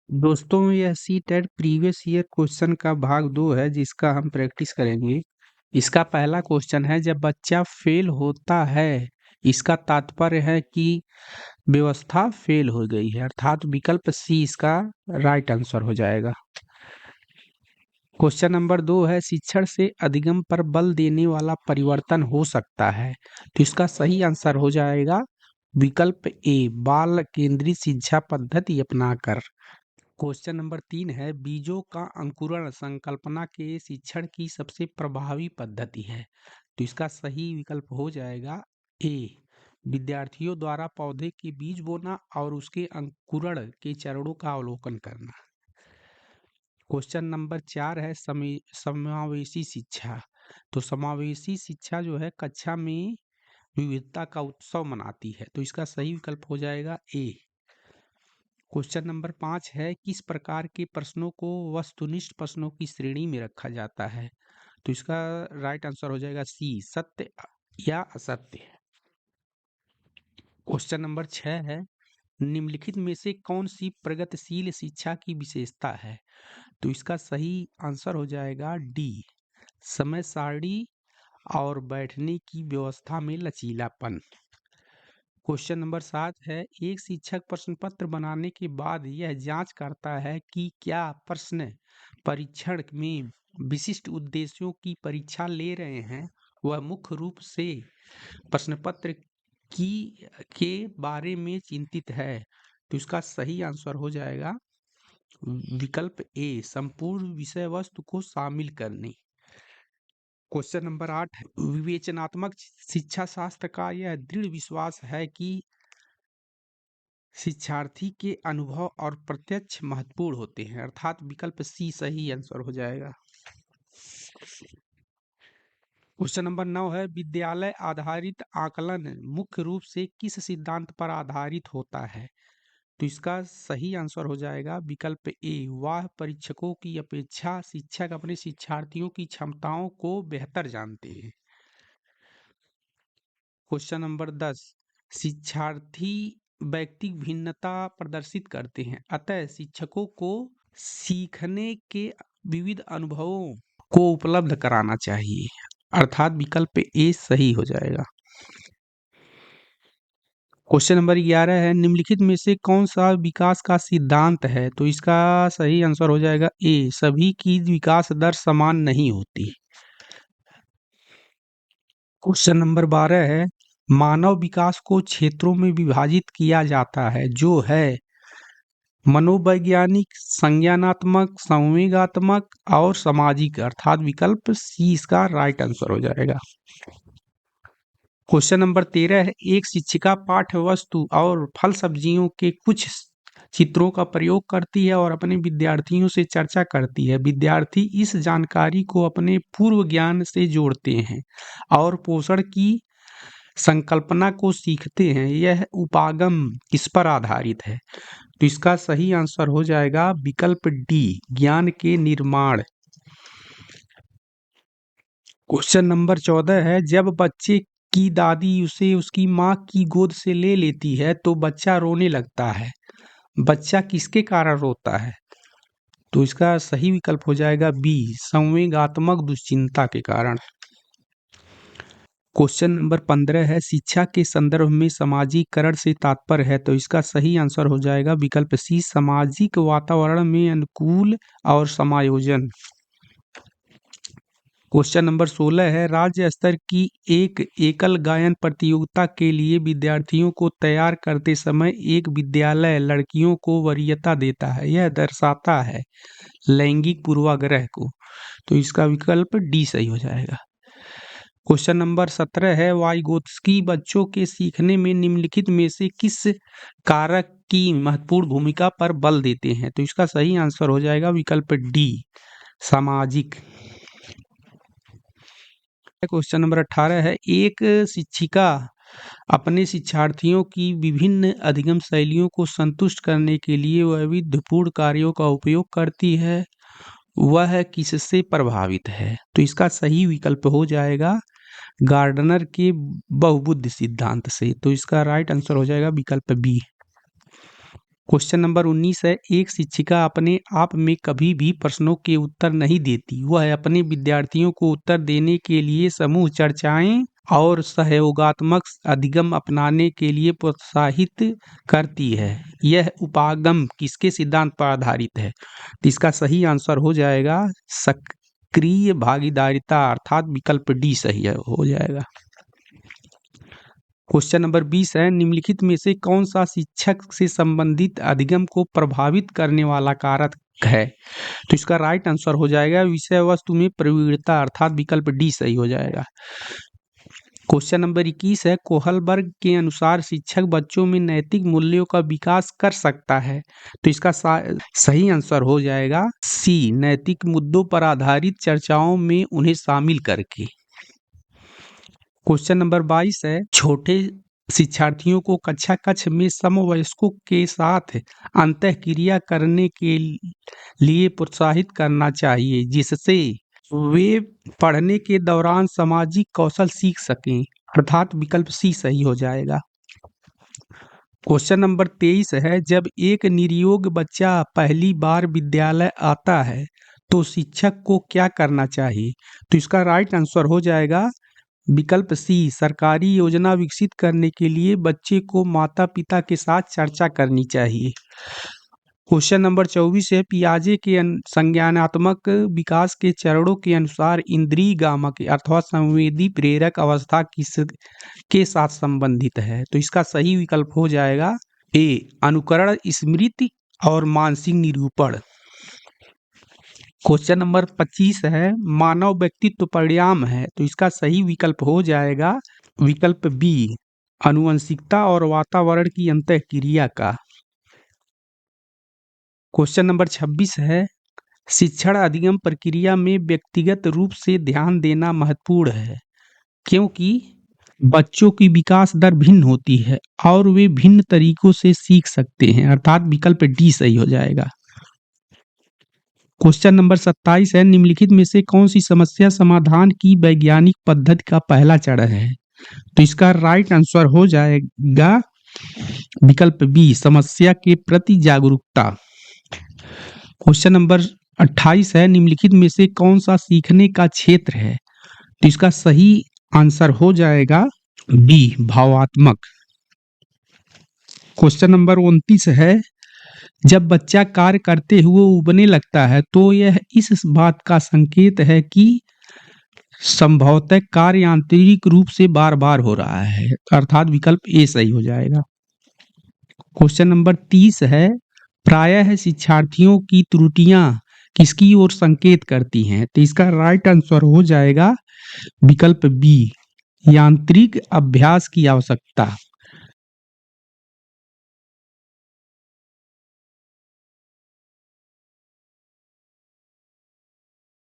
दोस्तों, यह C TET previous year question का भाग 2 है जिसका हम प्रैक्टिस करेंगे। इसका पहला क्वेश्चन है, जब बच्चा फेल होता है इसका तात्पर्य है कि व्यवस्था फेल हो गई है, अर्थात विकल्प सी इसका राइट आंसर हो जाएगा। क्वेश्चन नंबर 2 है, शिक्षण से अधिगम पर बल देने वाला परिवर्तन हो सकता है, तो इसका सही आंसर हो जाएगा विकल्प ए, बाल केंद्रित शिक्षा पद्धति अपनाकर। क्वेश्चन नंबर 3 है, बीजों का अंकुरण संकल्पना के शिक्षण की सबसे प्रभावी पद्धति है, तो इसका सही विकल्प हो जाएगा ए, विद्यार्थियों द्वारा पौधे के बीज बोना और उसके अंकुरण के चरणों का अवलोकन करना। क्वेश्चन नंबर 4 है, समावेशी शिक्षा। तो समावेशी शिक्षा जो है कक्षा में विविधता का उत्सव मनाती है, तो इसका सही विकल्प हो जाएगा ए। क्वेश्चन नंबर 5 है, किस प्रकार के प्रश्नों को वस्तुनिष्ठ प्रश्नों की श्रेणी में रखा जाता है, तो इसका राइट आंसर हो जाएगा सी, सत्य या असत्य। क्वेश्चन नंबर 6 है, निम्नलिखित में से कौन सी प्रगतिशील शिक्षा की विशेषता है, तो इसका सही आंसर हो जाएगा डी, समय सारणी और बैठने की व्यवस्था में लचीलापन। क्वेश्चन नंबर 7 है, एक शिक्षक प्रश्न पत्र बनाने के बाद यह जांच करता है कि क्या प्रश्न परीक्षण में विशिष्ट उद्देश्यों की परीक्षा ले रहे हैं, वह मुख्य रूप से प्रश्न पत्र की के बारे में चिंतित है, तो इसका सही आंसर हो जाएगा विकल्प ए, संपूर्ण विषय वस्तु को शामिल करने। क्वेश्चन नंबर 8, विवेचनात्मक शिक्षा शास्त्र का यह दृढ़ विश्वास है कि शिक्षार्थी के अनुभव और प्रत्यक्ष महत्वपूर्ण होते हैं, अर्थात विकल्प सी सही आंसर हो जाएगा। क्वेश्चन नंबर 9 है, विद्यालय आधारित आकलन मुख्य रूप से किस सिद्धांत पर आधारित होता है, तो इसका सही आंसर हो जाएगा विकल्प ए, वह परीक्षकों की अपेक्षा शिक्षक अपने शिक्षार्थियों की क्षमताओं को बेहतर जानते हैं। क्वेश्चन नंबर 10, शिक्षार्थी व्यक्तिगत भिन्नता प्रदर्शित करते हैं, अतः शिक्षकों को सीखने के विविध अनुभवों को उपलब्ध कराना चाहिए, अर्थात विकल्प ए सही हो जाएगा। क्वेश्चन नंबर 11 है, निम्नलिखित में से कौन सा विकास का सिद्धांत है, तो इसका सही आंसर हो जाएगा ए, सभी की विकास दर समान नहीं होती। क्वेश्चन नंबर 12 है, मानव विकास को क्षेत्रों में विभाजित किया जाता है, जो है मनोवैज्ञानिक, संज्ञानात्मक, संवेगात्मक और सामाजिक, अर्थात विकल्प सी इसका राइट आंसर हो जाएगा। क्वेश्चन नंबर 13 है, एक शिक्षिका पाठ्य वस्तु और फल सब्जियों के कुछ चित्रों का प्रयोग करती है और अपने विद्यार्थियों से चर्चा करती है, विद्यार्थी इस जानकारी को अपने पूर्व ज्ञान से जोड़ते हैं और पोषण की संकल्पना को सीखते हैं, यह उपागम किस पर आधारित है, तो इसका सही आंसर हो जाएगा विकल्प डी, ज्ञान के निर्माण। क्वेश्चन नंबर 14 है, जब बच्चे की दादी उसे उसकी माँ की गोद से ले लेती है तो बच्चा रोने लगता है, बच्चा किसके कारण रोता है, तो इसका सही विकल्प हो जाएगा बी, संवेगात्मक दुश्चिंता के कारण। क्वेश्चन नंबर 15 है, शिक्षा के संदर्भ में सामाजिकरण से तात्पर्य है, तो इसका सही आंसर हो जाएगा विकल्प सी, सामाजिक वातावरण में अनुकूल और समायोजन। क्वेश्चन नंबर 16 है, राज्य स्तर की एक एकल गायन प्रतियोगिता के लिए विद्यार्थियों को तैयार करते समय एक विद्यालय लड़कियों को वरीयता देता है, यह दर्शाता है लैंगिक पूर्वाग्रह को, तो इसका विकल्प डी सही हो जाएगा। क्वेश्चन नंबर 17 है, वाइगोत्स्की बच्चों के सीखने में निम्नलिखित में से किस कारक की महत्वपूर्ण भूमिका पर बल देते हैं, तो इसका सही आंसर हो जाएगा विकल्प डी, सामाजिक। क्वेश्चन नंबर 18 है, एक शिक्षिका अपने शिक्षार्थियों की विभिन्न अधिगम शैलियों को संतुष्ट करने के लिए वैविध्यपूर्ण कार्यों का उपयोग करती है, वह किससे प्रभावित है, तो इसका सही विकल्प हो जाएगा गार्डनर के बहुबुद्धि सिद्धांत से, तो इसका राइट आंसर हो जाएगा विकल्प बी। क्वेश्चन नंबर 19 है, एक शिक्षिका अपने आप में कभी भी प्रश्नों के उत्तर नहीं देती। वह अपने विद्यार्थियों को उत्तर देने के लिए समूह चर्चाएं और सहयोगात्मक अधिगम अपनाने के लिए प्रोत्साहित करती है। यह उपागम किसके सिद्धांत पर आधारित है? तो इसका सही आंसर हो जाएगा सक्रिय भागीदारिता, अर्थात विकल्प डी सही हो जाएगा। क्वेश्चन नंबर 20 है, निम्नलिखित में से कौन सा शिक्षक से संबंधित अधिगम को प्रभावित करने वाला कारक है? तो इसका राइट आंसर हो जाएगा विषय वस्तु में प्रवीणता, अर्थात विकल्प डी सही हो जाएगा। क्वेश्चन नंबर 21 है, कोहलबर्ग के अनुसार शिक्षक बच्चों में नैतिक मूल्यों का विकास कर सकता है। तो इसका सही आंसर हो जाएगा सी, नैतिक मुद्दों पर आधारित चर्चाओं में उन्हें शामिल करके। क्वेश्चन नंबर 22 है, छोटे शिक्षार्थियों को कक्षा कक्ष में समवयस्कों के साथ अंतःक्रिया करने के लिए प्रोत्साहित करना चाहिए, जिससे वे पढ़ने के दौरान सामाजिक कौशल सीख सकें, अर्थात विकल्प सी सही हो जाएगा। क्वेश्चन नंबर 23 है, जब एक निरयोग बच्चा पहली बार विद्यालय आता है तो शिक्षक को क्या करना चाहिए? तो इसका राइट आंसर हो जाएगा विकल्प सी, सरकारी योजना विकसित करने के लिए बच्चे को माता पिता के साथ चर्चा करनी चाहिए। क्वेश्चन नंबर 24 है, पियाजे के संज्ञानात्मक विकास के चरणों के अनुसार इंद्रिय गामक अथवा संवेदी प्रेरक अवस्था किस के साथ संबंधित है? तो इसका सही विकल्प हो जाएगा ए, अनुकरण, स्मृति और मानसिक निरूपण। क्वेश्चन नंबर 25 है, मानव व्यक्तित्व परिणाम है। तो इसका सही विकल्प हो जाएगा विकल्प बी, आनुवंशिकता और वातावरण की अंतःक्रिया का। क्वेश्चन नंबर 26 है, शिक्षण अधिगम प्रक्रिया में व्यक्तिगत रूप से ध्यान देना महत्वपूर्ण है, क्योंकि बच्चों की विकास दर भिन्न होती है और वे भिन्न तरीकों से सीख सकते हैं, अर्थात विकल्प डी सही हो जाएगा। क्वेश्चन नंबर 27 है, निम्नलिखित में से कौन सी समस्या समाधान की वैज्ञानिक पद्धति का पहला चरण है? तो इसका राइट आंसर हो जाएगा विकल्प बी, समस्या के प्रति जागरूकता। क्वेश्चन नंबर 28 है, निम्नलिखित में से कौन सा सीखने का क्षेत्र है? तो इसका सही आंसर हो जाएगा बी, भावात्मक। क्वेश्चन नंबर 29 है, जब बच्चा कार्य करते हुए उबने लगता है तो यह इस बात का संकेत है कि संभवतः कार्य यांत्रिक रूप से बार बार हो रहा है, अर्थात विकल्प ए सही हो जाएगा। क्वेश्चन नंबर 30 है, प्रायः शिक्षार्थियों की त्रुटियां किसकी ओर संकेत करती हैं? तो इसका राइट आंसर हो जाएगा विकल्प बी, यांत्रिक अभ्यास की आवश्यकता।